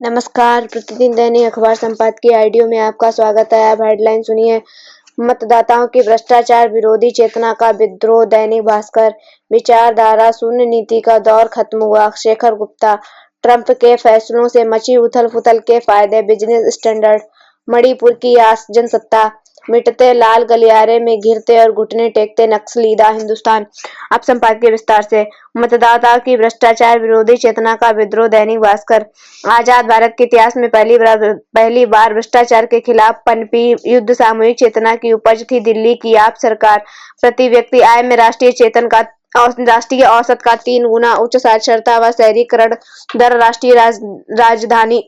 नमस्कार। प्रतिदिन दैनिक अखबार संपादकीय आईडियो में आपका स्वागत है। अब हेडलाइन सुनिए। मतदाताओं की भ्रष्टाचार विरोधी चेतना का विद्रोह। दैनिक भास्कर। विचारधारा शून्य नीति का दौर खत्म हुआ। शेखर गुप्ता। ट्रंप के फैसलों से मची उथल-पुथल के फायदे। Business standard. मणिपुर की जनसत्ता मिटते लाल गलियारे में घिरते और घुटने टेकते नक्सली। हिंदुस्तान। अब संपादकीय विस्तार से। मतदाताओं की भ्रष्टाचार विरोधी चेतना का विद्रोह। दैनिक भास्कर। आजाद भारत के इतिहास में पहली बार भ्रष्टाचार के खिलाफ पनपी युद्ध सामूहिक चेतना की उपज थी। दिल्ली की आप सरकार प्रति व्यक्ति आय में राष्ट्रीय औसत का 3 गुना उच्च साक्षरता व शहरीकरण दर, राष्ट्रीय राजधानी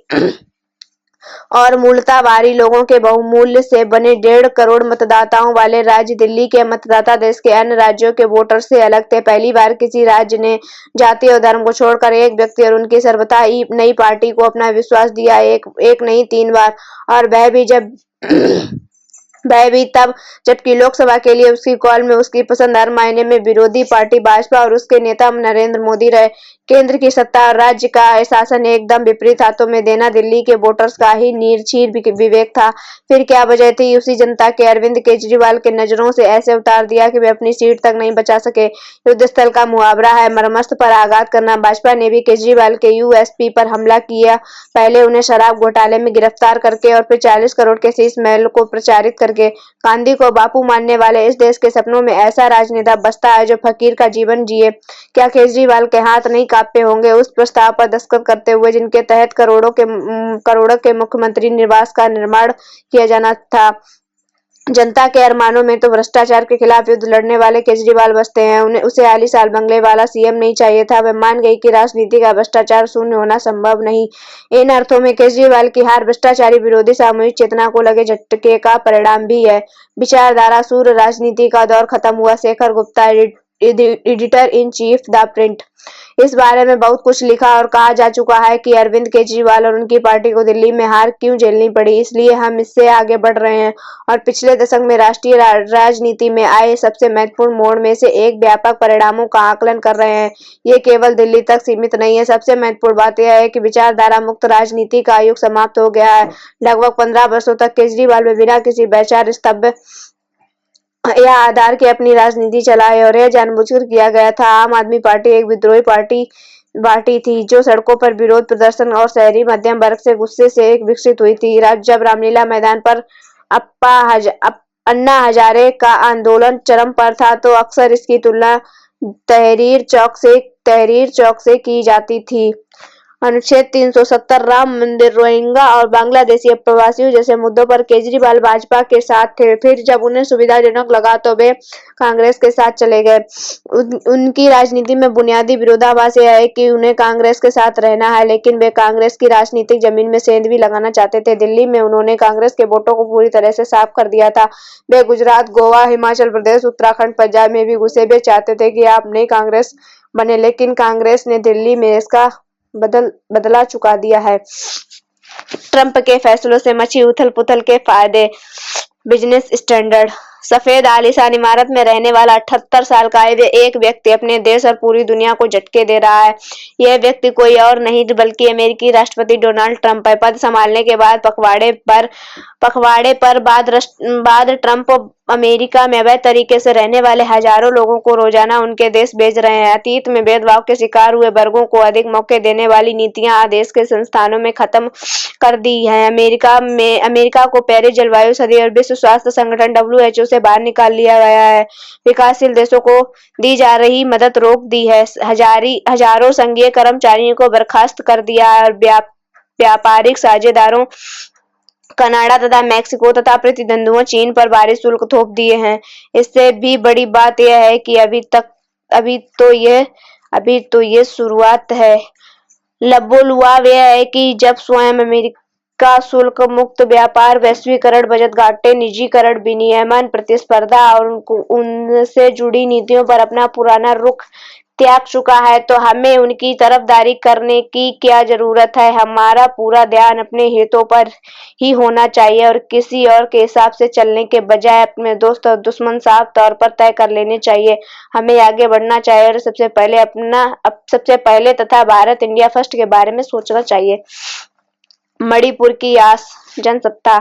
और मूलतावारी लोगों के बहुमूल्य से बने 1.5 करोड़ मतदाताओं वाले राज्य दिल्ली के मतदाता देश के अन्य राज्यों के वोटर से अलग थे। पहली बार किसी राज्य ने जाति और धर्म को छोड़कर एक व्यक्ति और उनकी सर्वथा नई पार्टी को अपना विश्वास दिया। एक नहीं 3 बार। और वह भी तब जबकि लोकसभा के लिए उसकी कॉल में उसकी पसंद हर मायने में विरोधी पार्टी भाजपा और उसके नेता नरेंद्र मोदी रहे। केंद्र की सत्ता और राज्य का शासन एकदम विपरीत हाथों में देना दिल्ली के वोटर्स का ही नीरछीर विवेक था। फिर क्या वजह थी उसी जनता के अरविंद केजरीवाल के नजरों से ऐसे उतार दिया कि वे अपनी सीट तक नहीं बचा सके। युद्ध स्थल का मुहावरा है मरमस्त पर आघात करना। भाजपा ने भी केजरीवाल के यूएसपी पर हमला किया। पहले उन्हें शराब घोटाले में गिरफ्तार करके और फिर 40 करोड़ के शीश महल को प्रचारित करके। गांधी को बापू मानने वाले इस देश के सपनों में ऐसा राजनेता बसता है जो फकीर का जीवन जिए। क्या केजरीवाल के हाथ नहीं कांपते होंगे उस प्रस्ताव पर दस्तखत करते हुए जिनके तहत करोड़ों के मुख्यमंत्री निवास का निर्माण किया जाना था। जनता के अरमानों में तो भ्रष्टाचार के खिलाफ युद्ध लड़ने वाले केजरीवाल बसते हैं। उसे आलीशान बंगले वाला सीएम नहीं चाहिए था। वह मान गई कि राजनीति का भ्रष्टाचार शून्य होना संभव नहीं। इन अर्थों में केजरीवाल की हार भ्रष्टाचारी विरोधी सामूहिक चेतना को लगे झटके का परिणाम भी है। विचारधारा शून्य राजनीति का दौर खत्म हुआ। Shekhar Gupta, editor in chief the print. इस बारे में बहुत कुछ लिखा और कहा जा चुका है कि अरविंद केजरीवाल और उनकी पार्टी को दिल्ली में हार क्यों झेलनी पड़ी। इसलिए हम इससे आगे बढ़ रहे हैं और पिछले दशक में राष्ट्रीय राजनीति में आए सबसे महत्वपूर्ण मोड़ में से एक व्यापक परिणामों का आकलन कर रहे हैं। ये केवल दिल्ली तक सीमित नहीं है। सबसे महत्वपूर्ण बात यह है कि विचारधारा मुक्त राजनीति का युग समाप्त हो गया है। लगभग 15 वर्षों तक केजरीवाल में बिना किसी वैचारिक स्तंभ या आधार की अपनी राजनीति चलाई और यह जानबूझकर किया गया था। आम आदमी पार्टी एक विद्रोही पार्टी थी जो सड़कों पर विरोध प्रदर्शन और शहरी मध्यम वर्ग से गुस्से से एक विकसित हुई थी। जब रामलीला मैदान पर अन्ना हजारे का आंदोलन चरम पर था तो अक्सर इसकी तुलना तहरीर चौक से की जाती थी। अनुच्छेद 370, राम मंदिर, रोहिंग्या और बांग्लादेशी प्रवासियों जैसे मुद्दों पर केजरीवाल भाजपा के साथ थे। फिर जब उन्हें सुविधाजनक लगा तो वे कांग्रेस के साथ चले गए। उनकी राजनीति में बुनियादी विरोधाभास यह है कि उन्हें कांग्रेस के साथ रहना है लेकिन वे कांग्रेस की राजनीतिक जमीन में सेंध भी लगाना चाहते थे। दिल्ली में उन्होंने कांग्रेस के वोटों को पूरी तरह से साफ कर दिया था। वे गुजरात, गोवा, हिमाचल प्रदेश, उत्तराखंड, पंजाब में भी घुसे। वे चाहते थे कि आप नई कांग्रेस बने लेकिन कांग्रेस ने दिल्ली में इसका बदला चुका दिया है। ट्रंप के फैसलों से मची उथल-पुथल के फायदे। Business standard. सफेद आलीशान इमारत में रहने वाला 78 साल का एक व्यक्ति अपने देश और पूरी दुनिया को झटके दे रहा है। यह व्यक्ति कोई और नहीं बल्कि अमेरिकी राष्ट्रपति डोनाल्ड ट्रंप है। पद संभालने के बाद पखवाड़े पर बाद ट्रंप अमेरिका में अवैध तरीके से रहने वाले हजारों लोगों को रोजाना उनके देश भेज रहे हैं। अतीत में भेदभाव के शिकार हुए वर्गों को अधिक मौके देने वाली नीतियां देश के संस्थानों में खत्म कर दी हैं। अमेरिका को पेरिस जलवायु संधि और विश्व स्वास्थ्य संगठन WHO से बाहर निकाल लिया गया है। विकासशील देशों को दी जा रही मदद रोक दी है। हजारों संघीय कर्मचारियों को बर्खास्त कर दिया है और व्यापारिक साझेदारों कनाडा तथा मैक्सिको तथा प्रतिद्वंद्वियों चीन पर भारी शुल्क थोप दिए हैं। इससे भी बड़ी बात यह है कि अभी तो ये शुरुआत है। लबोलुआब यह है कि जब स्वयं अमेरिका शुल्क मुक्त व्यापार, वैश्वीकरण, बचत घाटे, निजीकरण, विनियमन, प्रतिस्पर्धा और उनसे जुड़ी नीतियों पर अपना पुराना रुख त्याग चुका है तो हमें उनकी तरफदारी करने की क्या जरूरत है। हमारा पूरा ध्यान अपने हितों पर ही होना चाहिए और किसी और के हिसाब से चलने के बजाय अपने दोस्त और दुश्मन साफ तौर पर तय कर लेने चाहिए। हमें आगे बढ़ना चाहिए और सबसे पहले तथा भारत इंडिया फर्स्ट के बारे में सोचना चाहिए। मणिपुर की आस जनसत्ता।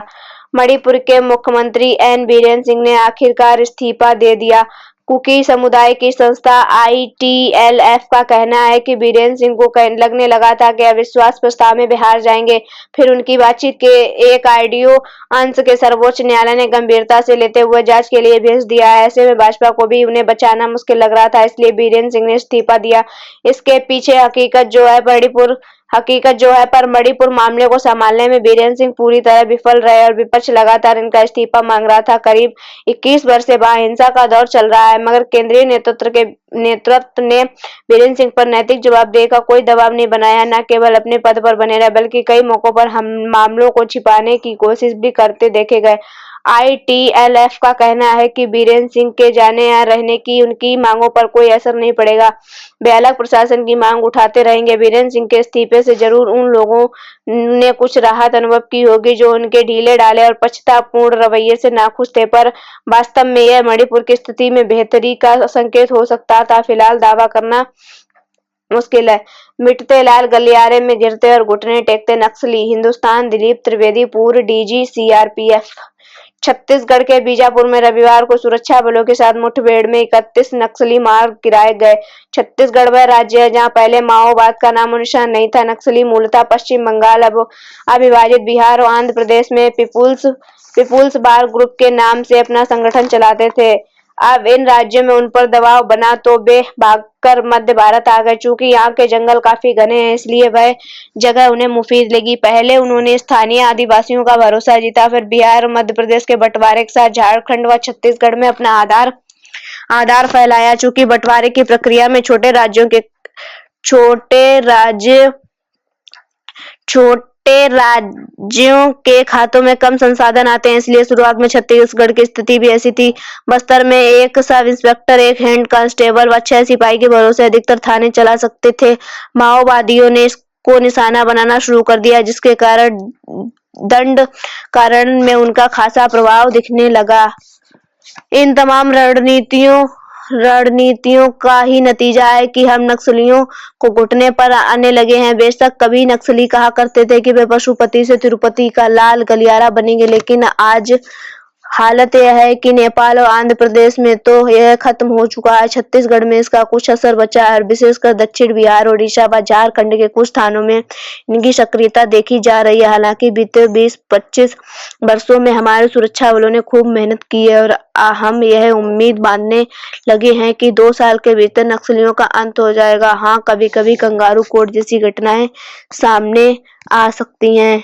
मणिपुर के मुख्यमंत्री एन बीरेन सिंह ने आखिरकार इस्तीफा दे दिया। कुकी समुदाय की संस्था ITLF का कहना है कि बीरेन सिंह को लगने लगा था कि अविश्वास प्रस्ताव में वे हार जाएंगे। फिर उनकी बातचीत के एक ऑडियो अंश के सर्वोच्च न्यायालय ने गंभीरता से लेते हुए जांच के लिए भेज दिया। ऐसे में भाजपा को भी उन्हें बचाना मुश्किल लग रहा था, इसलिए बीरेन सिंह ने इस्तीफा दिया। इसके पीछे हकीकत जो है पर मणिपुर मामले को संभालने में बीरेन सिंह पूरी तरह विफल रहे और विपक्ष लगातार इनका इस्तीफा मांग रहा था। करीब 21 वर्ष से वहां हिंसा का दौर चल रहा है, मगर केंद्रीय नेतृत्व ने बीरेन सिंह पर नैतिक जवाबदेही का कोई दबाव नहीं बनाया। न केवल अपने पद पर बने रहे, बल्कि कई मौकों पर हम मामलों को छिपाने की कोशिश भी करते देखे गए। ITLF का कहना है कि बीरेन सिंह के जाने या रहने की उनकी मांगों पर कोई असर नहीं पड़ेगा। वे अलग प्रशासन की मांग उठाते रहेंगे। बीरेन सिंह के इस्तीफे से जरूर उन लोगों ने कुछ राहत अनुभव की होगी जो उनके ढीले ढाले और पक्षपातपूर्ण रवैये से नाखुश थे, पर वास्तव में यह मणिपुर की स्थिति में बेहतरी का संकेत हो सकता था। फिलहाल दावा करना मुश्किल है। मिटते लाल गलियारे में गिरते और घुटने टेकते नक्सली। हिंदुस्तान। दिलीप त्रिवेदी, पूर्व DG CRPF। छत्तीसगढ़ के बीजापुर में रविवार को सुरक्षा बलों के साथ मुठभेड़ में 31 नक्सली मार गिराए गए। छत्तीसगढ़ वह राज्य है जहां पहले माओवाद का नामो निशान नहीं था। नक्सली मूलतः पश्चिम बंगाल, अब अविभाजित बिहार और आंध्र प्रदेश में पीपुल्स बार ग्रुप के नाम से अपना संगठन चलाते थे। अब इन राज्यों में उन पर दबाव बना तो वे भागकर मध्य भारत आ गए। चूंकि यहाँ के जंगल काफी घने हैं, इसलिए वह जगह उन्हें मुफीद लगी। पहले उन्होंने स्थानीय आदिवासियों का भरोसा जीता, फिर बिहार और मध्य प्रदेश के बंटवारे के साथ झारखंड व छत्तीसगढ़ में अपना आधार फैलाया। चूंकि बंटवारे की प्रक्रिया में छोटे राज्यों के खातों में कम संसाधन आते हैं, इसलिए शुरुआत में छत्तीसगढ़ की स्थिति भी ऐसी थी। बस्तर में एक सब इंस्पेक्टर, एक हेड कांस्टेबल व 6 सिपाही के भरोसे अधिकतर थाने चला सकते थे। माओवादियों ने इसको निशाना बनाना शुरू कर दिया, जिसके कारण दंड में उनका खासा प्रभाव दिखने लगा। इन तमाम रणनीतियों का ही नतीजा है कि हम नक्सलियों को घुटने पर आने लगे हैं। बेशक कभी नक्सली कहा करते थे कि वे पशुपति से तिरुपति का लाल गलियारा बनेंगे, लेकिन आज हालत यह है कि नेपाल और आंध्र प्रदेश में तो यह खत्म हो चुका है। छत्तीसगढ़ में इसका कुछ असर बचा है, विशेषकर दक्षिण बिहार, ओडिशा व झारखंड के कुछ स्थानों में इनकी सक्रियता देखी जा रही है। हालांकि बीते 20-25 वर्षों में हमारे सुरक्षा बलों ने खूब मेहनत की है और हम यह उम्मीद बांधने लगे हैं कि 2 साल के भीतर नक्सलियों का अंत हो जाएगा। हाँ, कभी कभी कंगारू कोर्ट जैसी घटनाएं सामने आ सकती हैं।